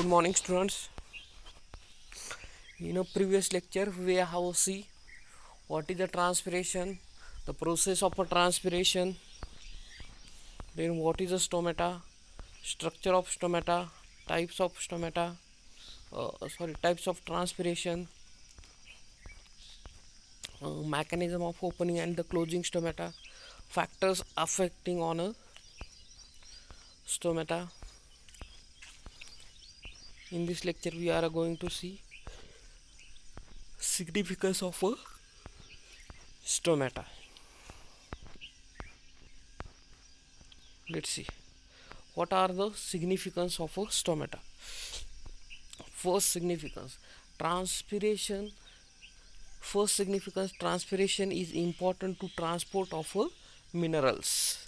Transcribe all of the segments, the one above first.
Good morning, students. In a previous lecture, we have see what is the transpiration, the process of a transpiration, then what is a stomata, structure of stomata, types of stomata, types of transpiration, mechanism of opening and the closing stomata, factors affecting on a stomata. In this lecture, we are going to see significance of a stomata. Let's see what are the significance of a stomata. First significance, transpiration. First significance, transpiration is important to transport of minerals.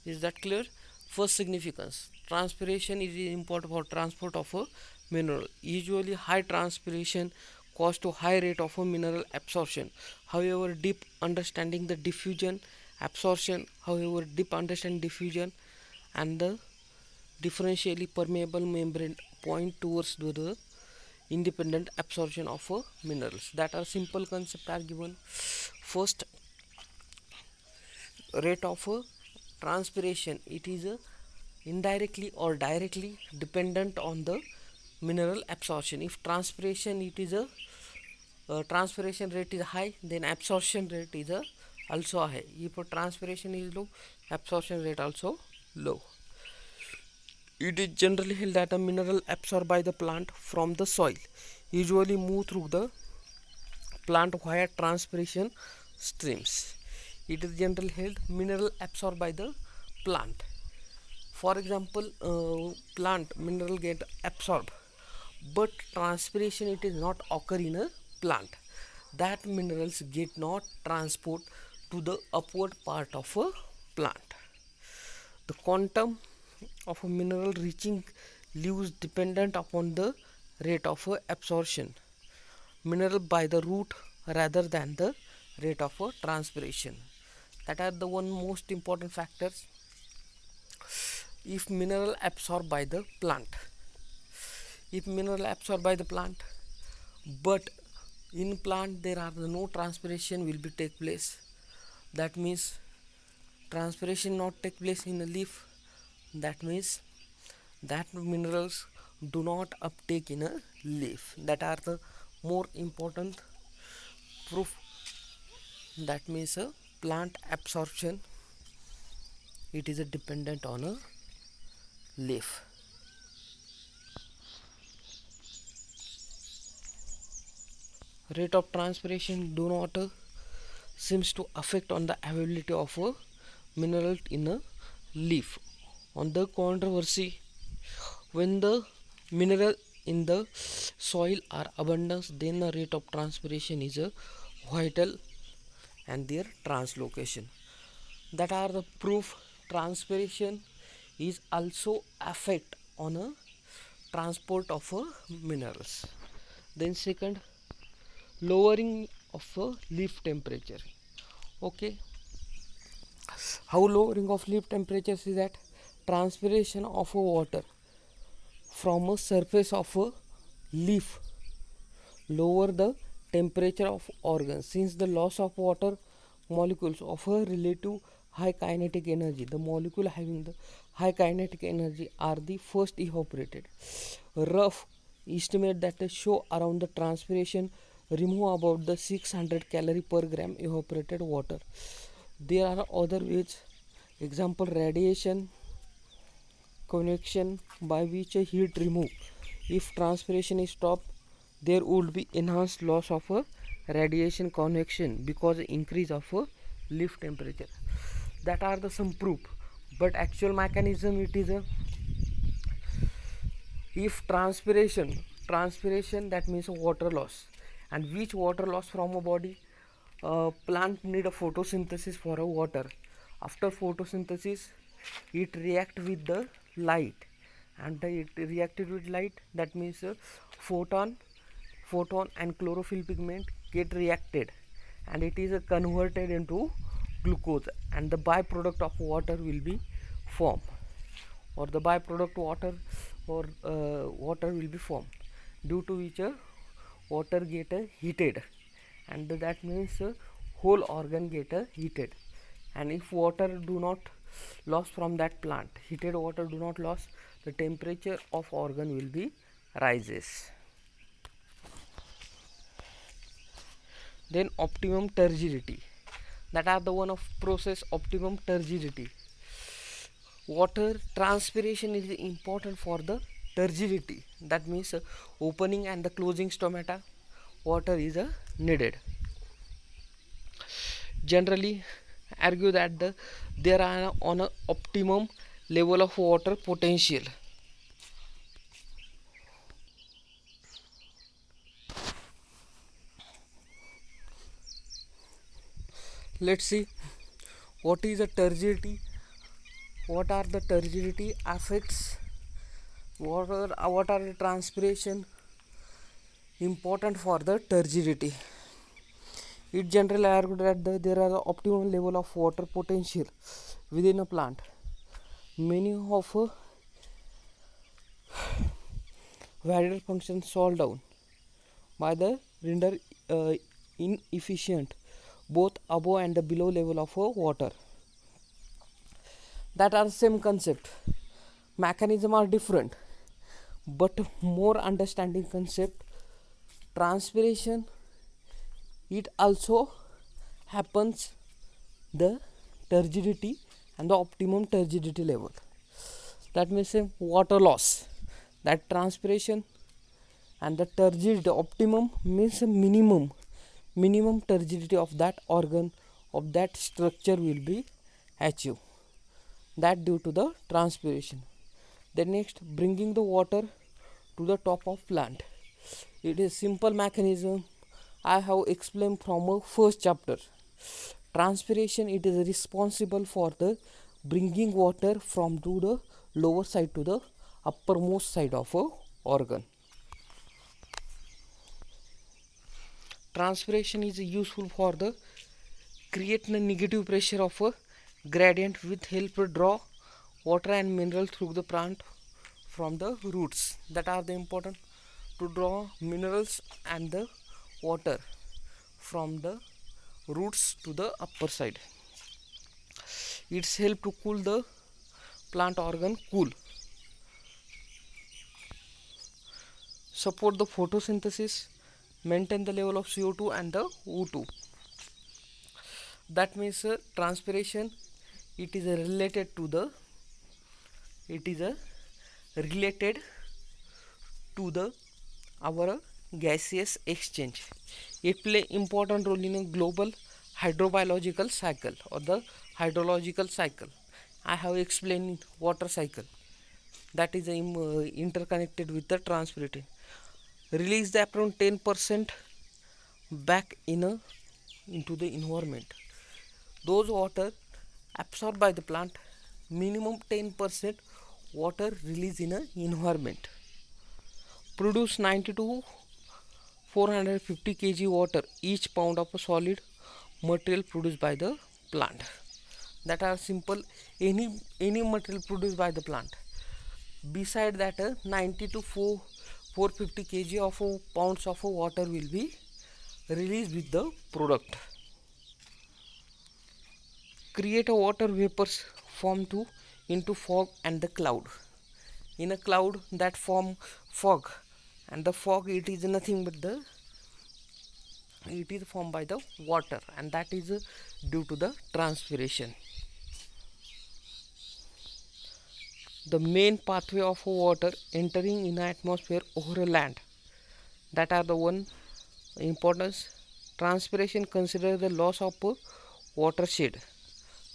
Is that clear? First significance, transpiration is important for transport of a mineral. Usually high transpiration cause to high rate of a mineral absorption. However, deep understanding the diffusion, absorption, and the differentially permeable membrane point towards the independent absorption of minerals. That are simple concept are given. First, rate of transpiration, it is indirectly or directly dependent on the mineral absorption. If transpiration it is a transpiration rate is high, then absorption rate is also high. If transpiration is low, absorption rate also low. It is generally held that a mineral absorbed by the plant from the soil usually move through the plant via transpiration streams. It is generally held mineral absorbed by the plant. For example, plant mineral get absorbed, but transpiration it is not occur in a plant. That minerals get not transport to the upward part of a plant. The quantum of a mineral reaching leaves dependent upon the rate of absorption mineral by the root rather than the rate of transpiration. That are the one most important factors. If mineral absorbed by the plant, if mineral absorbed by the plant, but in plant there are no transpiration will be take place. That means transpiration not take place in a leaf. That means that minerals do not uptake in a leaf. That are the more important proof. That means a plant absorption it is a dependent on a leaf. Rate of transpiration do not seems to affect on the availability of a mineral in a leaf. On the controversy, when the mineral in the soil are abundant, then the rate of transpiration is vital and their translocation. That are the proof transpiration is also affect on a transport of minerals. Then second, lowering of leaf temperature. Okay, how lowering of leaf temperature is that transpiration of a water from a surface of a leaf lower the temperature of organs. Since the loss of water molecules of a relative high kinetic energy, the molecule having the high kinetic energy are the first evaporated. Rough estimate that the show around the transpiration remove about the 600 calorie per gram evaporated water. There are other ways, example radiation convection, by which a heat remove. If transpiration is stopped, there would be enhanced loss of a radiation convection because increase of a leaf temperature. That are the some proof, but actual mechanism it is a, if transpiration that means a water loss, and which water loss from a body, plant need a photosynthesis for a water. After photosynthesis it react with the light, and it reacted with light, that means photon and chlorophyll pigment get reacted, and it is converted into glucose, and the byproduct of water will be formed, or the byproduct water or water will be formed, due to which water get heated, and that means whole organ get heated. And if water do not loss from that plant, heated water do not loss, the temperature of organ will be rises. Then optimum turgidity, that are the one of process optimum turgidity. Water transpiration is important for the turgidity, that means opening and the closing stomata water is needed. Generally argue that there are on a optimum level of water potential. Let's see what is the turgidity, what are the turgidity effects, what are the transpiration important for the turgidity. It generally argued that there are the optimum level of water potential within a plant. Many of varied functions solved down by the render inefficient both above and the below level of water. That are same concept, mechanism are different, but more understanding concept. Transpiration, it also happens the turgidity and the optimum turgidity level. That means water loss, that transpiration and the turgidity optimum means a minimum turgidity of that organ, of that structure will be achieved, that due to the transpiration. Then next, bringing the water to the top of plant. It is simple mechanism I have explained from a first chapter. Transpiration, it is responsible for the bringing water from to the lower side to the uppermost side of a organ. Transpiration is useful for the create a negative pressure of a gradient with help to draw water and mineral through the plant from the roots. That are the important to draw minerals and the water from the roots to the upper side. It's help to cool the plant organ cool, support the photosynthesis, maintain the level of CO2 and the O2. That means transpiration, it is related to the our gaseous exchange. It play important role in a global hydrobiological cycle or the hydrological cycle. I have explained water cycle, that is interconnected with the transpiration. Release the around 10% back into the environment. Those water absorbed by the plant, minimum 10% water release in a environment. Produce 90 to 450 kg water each pound of a solid material produced by the plant. That are simple, any material produced by the plant. Beside that 90 to 450 kg of pounds of water will be released with the product. Create a water vapors form into fog and the cloud. In a cloud that form fog, and the fog, it is nothing but it is formed by the water, and that is due to the transpiration. The main pathway of water entering in atmosphere over land, that are the one importance. Transpiration consider the loss of watershed,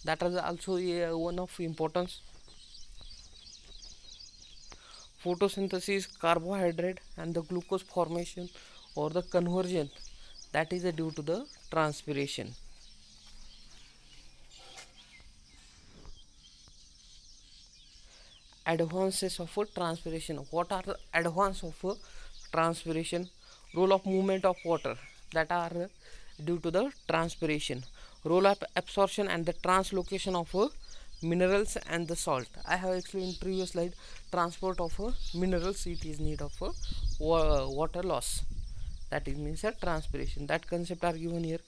that is also one of importance. Photosynthesis, carbohydrate and the glucose formation or the conversion, that is due to the transpiration. Advances of transpiration. What are the advances of transpiration? Role of movement of water, that are due to the transpiration. Role of absorption and the translocation of minerals and the salt. I have explained in previous slide, transport of minerals, it is need of water loss, that is means a transpiration. That concept are given here.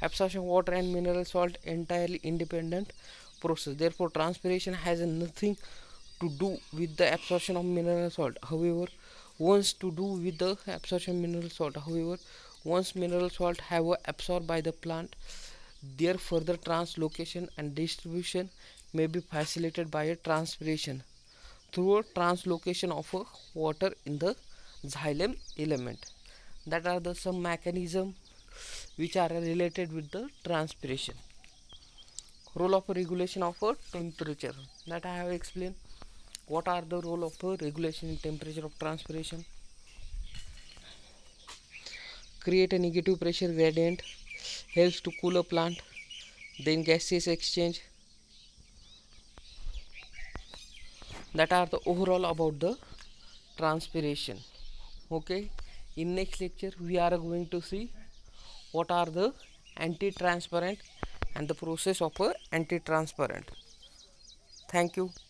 Absorption of water and mineral salt entirely independent process, therefore transpiration has nothing to do with the absorption of mineral salt. However, once mineral salt have absorbed by the plant, their further translocation and distribution may be facilitated by a transpiration through a translocation of water in the xylem element. That are the some mechanism which are related with the transpiration. Role of regulation of temperature, that I have explained. What are the role of regulation in temperature of transpiration? Create a negative pressure gradient, helps to cool a plant, then gaseous exchange. That are the overall about the transpiration. Okay, in next lecture we are going to see what are the anti-transparent and the process of a anti-transparent. Thank you.